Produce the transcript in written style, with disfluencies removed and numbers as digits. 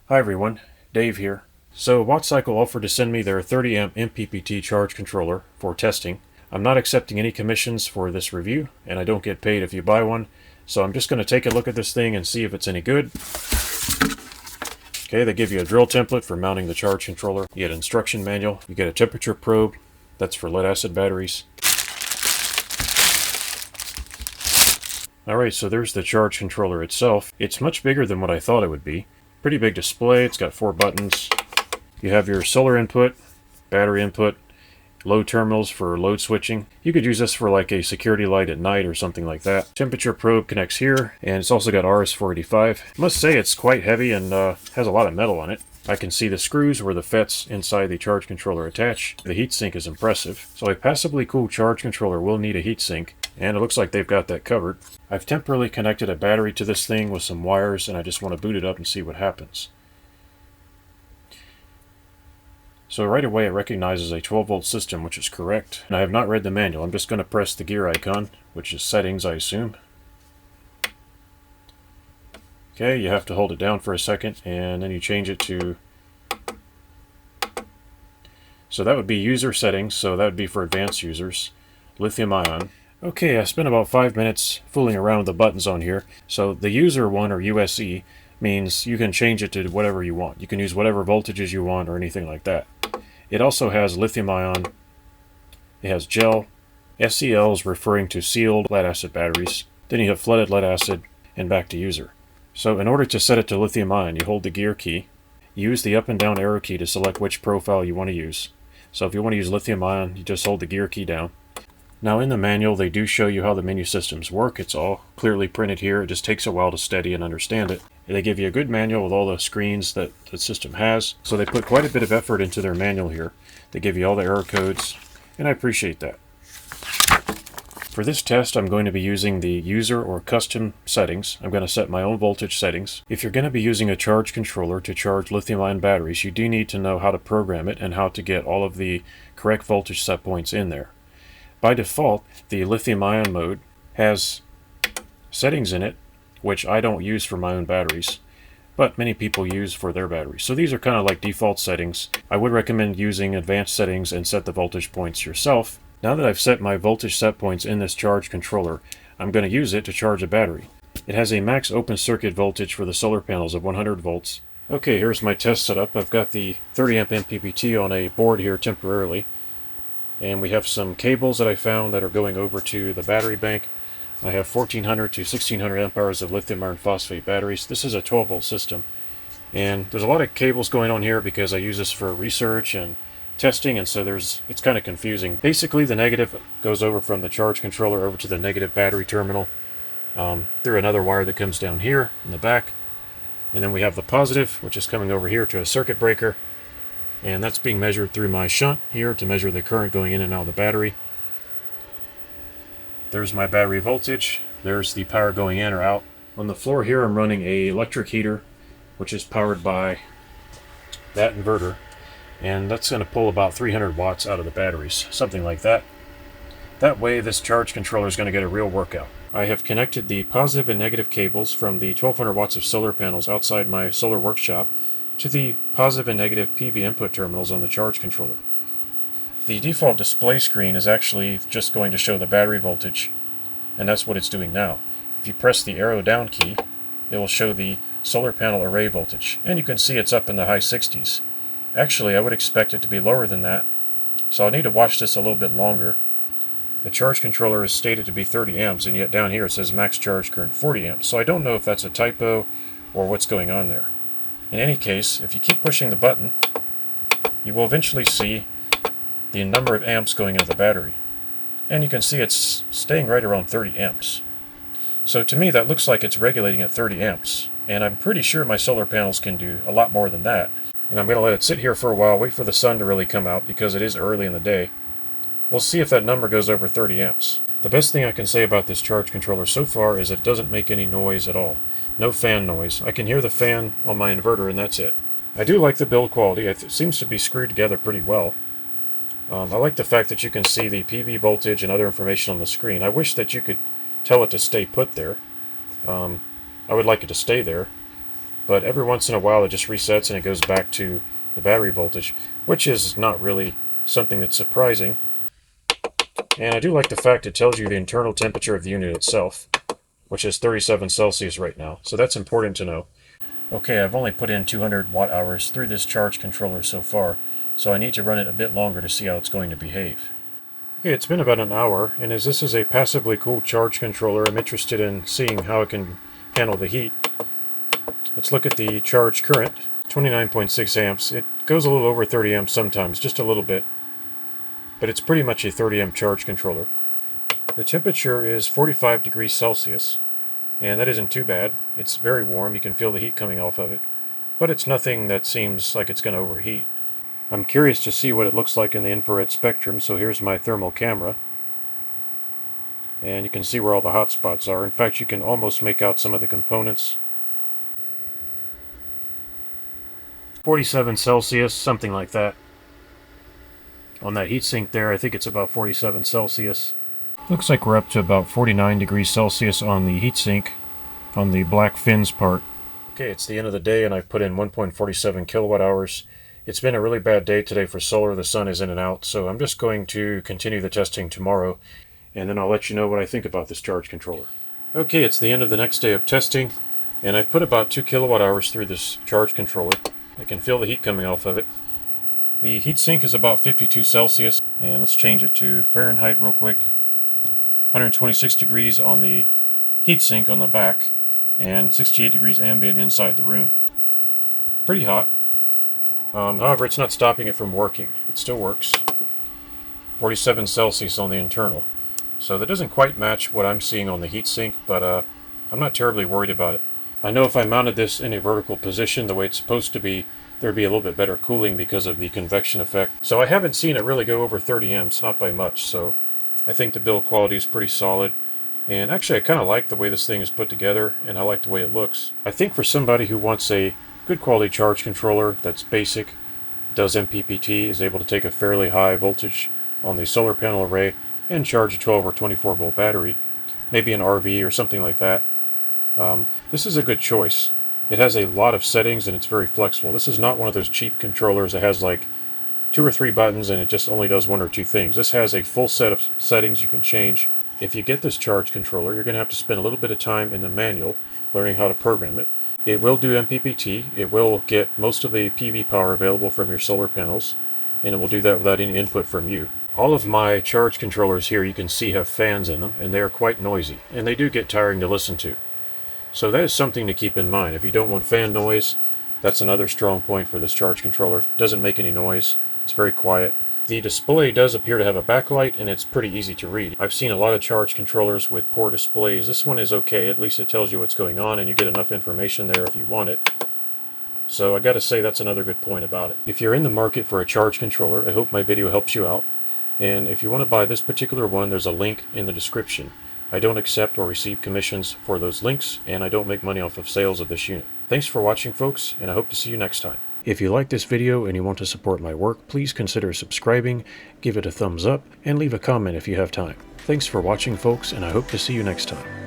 Hi everyone, Dave here. So WattCycle offered to send me their 30 amp MPPT charge controller for testing. I'm not accepting any commissions for this review, and I don't get paid if you buy one, so I'm just going to take a look at this thing and see if it's any good. Okay, they give you a drill template for mounting the charge controller. You get an instruction manual. You get a temperature probe. That's for lead acid batteries. Alright, so there's the charge controller itself. It's much bigger than what I thought it would be. Pretty big display. It's got 4 buttons. You have your solar input, battery input, load terminals for load switching. You could use this for like a security light at night or something like that. Temperature probe connects here, and it's also got RS-485. I must say it's quite heavy and has a lot of metal on it. I can see the screws where the FETs inside the charge controller attach. The heatsink is impressive. So a passively cooled charge controller will need a heatsink, and it looks like they've got that covered. I've temporarily connected a battery to this thing with some wires, and I just want to boot it up and see what happens. So right away it recognizes a 12-volt system, which is correct. And I have not read the manual. I'm just going to press the gear icon, which is settings, I assume. Okay, you have to hold it down for a second, and then you change it to... So that would be user settings, so that would be for advanced users. Lithium ion. Okay, I spent about 5 minutes fooling around with the buttons on here. So the user one, or USE, means you can change it to whatever you want. You can use whatever voltages you want or anything like that. It also has lithium ion. It has gel. SEL is referring to sealed lead acid batteries. Then you have flooded lead acid, and back to user. So in order to set it to lithium ion, you hold the gear key. Use the up and down arrow key to select which profile you want to use. So if you want to use lithium ion, you just hold the gear key down. Now in the manual, they do show you how the menu systems work. It's all clearly printed here. It just takes a while to study and understand it. They give you a good manual with all the screens that the system has. So they put quite a bit of effort into their manual here. They give you all the error codes, and I appreciate that. For this test, I'm going to be using the user or custom settings. I'm going to set my own voltage settings. If you're going to be using a charge controller to charge lithium-ion batteries, you do need to know how to program it and how to get all of the correct voltage set points in there. By default, the lithium-ion mode has settings in it, which I don't use for my own batteries, but many people use for their batteries. So these are kind of like default settings. I would recommend using advanced settings and set the voltage points yourself. Now that I've set my voltage set points in this charge controller, I'm going to use it to charge a battery. It has a max open circuit voltage for the solar panels of 100 volts. Okay, here's my test setup. I've got the 30 amp MPPT on a board here temporarily. And we have some cables that I found that are going over to the battery bank. I have 1400 to 1600 amp hours of lithium iron phosphate batteries. This is a 12-volt system. And there's a lot of cables going on here because I use this for research and testing, and so it's kind of confusing. Basically, the negative goes over from the charge controller over to the negative battery terminal through another wire that comes down here in the back. And then we have the positive, which is coming over here to a circuit breaker. And that's being measured through my shunt here to measure the current going in and out of the battery. There's my battery voltage. There's the power going in or out. On the floor here, I'm running an electric heater, which is powered by that inverter. And that's going to pull about 300 watts out of the batteries, something like that. That way, this charge controller is going to get a real workout. I have connected the positive and negative cables from the 1200 watts of solar panels outside my solar workshop to the positive and negative PV input terminals on the charge controller. The default display screen is actually just going to show the battery voltage, and that's what it's doing now. If you press the arrow down key, it will show the solar panel array voltage, and you can see it's up in the high 60s. Actually, I would expect it to be lower than that, so I'll need to watch this a little bit longer. The charge controller is stated to be 30 amps, and yet down here it says max charge current 40 amps, so I don't know if that's a typo or what's going on there. In any case, if you keep pushing the button, you will eventually see the number of amps going into the battery. And you can see it's staying right around 30 amps. So to me, that looks like it's regulating at 30 amps. And I'm pretty sure my solar panels can do a lot more than that. And I'm going to let it sit here for a while, wait for the sun to really come out because it is early in the day. We'll see if that number goes over 30 amps. The best thing I can say about this charge controller so far is it doesn't make any noise at all. No fan noise. I can hear the fan on my inverter and that's it. I do like the build quality. It seems to be screwed together pretty well. I like the fact that you can see the PV voltage and other information on the screen. I wish that you could tell it to stay put there. I would like it to stay there. but every once in a while it just resets and it goes back to the battery voltage, which is not really something that's surprising. And I do like the fact it tells you the internal temperature of the unit itself, which is 37 Celsius right now, so that's important to know. Okay, I've only put in 200 watt hours through this charge controller so far, so I need to run it a bit longer to see how it's going to behave. Okay, it's been about an hour, and as this is a passively cooled charge controller, I'm interested in seeing how it can handle the heat. Let's look at the charge current, 29.6 amps. It goes a little over 30 amps sometimes, just a little bit, but it's pretty much a 30 amp charge controller. The temperature is 45 degrees Celsius, and that isn't too bad. It's very warm, you can feel the heat coming off of it, but it's nothing that seems like it's going to overheat. I'm curious to see what it looks like in the infrared spectrum, so here's my thermal camera. And you can see where all the hot spots are. In fact, you can almost make out some of the components. 47 Celsius, something like that. On that heatsink there, I think it's about 47 Celsius. Looks like we're up to about 49 degrees Celsius on the heatsink, on the black fins part. Okay, it's the end of the day and I've put in 1.47 kilowatt hours. It's been a really bad day today for solar. The sun is in and out, so I'm just going to continue the testing tomorrow, and then I'll let you know what I think about this charge controller. Okay, it's the end of the next day of testing, and I've put about 2 kilowatt hours through this charge controller. I can feel the heat coming off of it. The heatsink is about 52 Celsius, and let's change it to Fahrenheit real quick. 126 degrees on the heatsink on the back, and 68 degrees ambient inside the room. Pretty hot. However, it's not stopping it from working. It still works. 47 Celsius on the internal. So that doesn't quite match what I'm seeing on the heatsink, but I'm not terribly worried about it. I know if I mounted this in a vertical position the way it's supposed to be, there'd be a little bit better cooling because of the convection effect. So I haven't seen it really go over 30 amps, not by much, so I think the build quality is pretty solid. And actually I kind of like the way this thing is put together, and I like the way it looks. I think for somebody who wants a good quality charge controller that's basic, does MPPT, is able to take a fairly high voltage on the solar panel array and charge a 12 or 24 volt battery, maybe an RV or something like that. This is a good choice. It has a lot of settings and it's very flexible. This is not one of those cheap controllers that has like 2 or 3 buttons and it just only does 1 or 2 things. This has a full set of settings you can change. If you get this charge controller, you're going to have to spend a little bit of time in the manual learning how to program it. It will do MPPT, it will get most of the PV power available from your solar panels, and it will do that without any input from you. All of my charge controllers here you can see have fans in them, and they are quite noisy, and they do get tiring to listen to. So that is something to keep in mind. If you don't want fan noise, that's another strong point for this charge controller. It doesn't make any noise, it's very quiet. The display does appear to have a backlight, and it's pretty easy to read. I've seen a lot of charge controllers with poor displays. This one is okay. At least it tells you what's going on, and you get enough information there if you want it. So I gotta say that's another good point about it. If you're in the market for a charge controller, I hope my video helps you out. And if you want to buy this particular one, there's a link in the description. I don't accept or receive commissions for those links, and I don't make money off of sales of this unit. Thanks for watching, folks, and I hope to see you next time. If you like this video and you want to support my work, please consider subscribing, give it a thumbs up, and leave a comment if you have time. Thanks for watching, folks, and I hope to see you next time.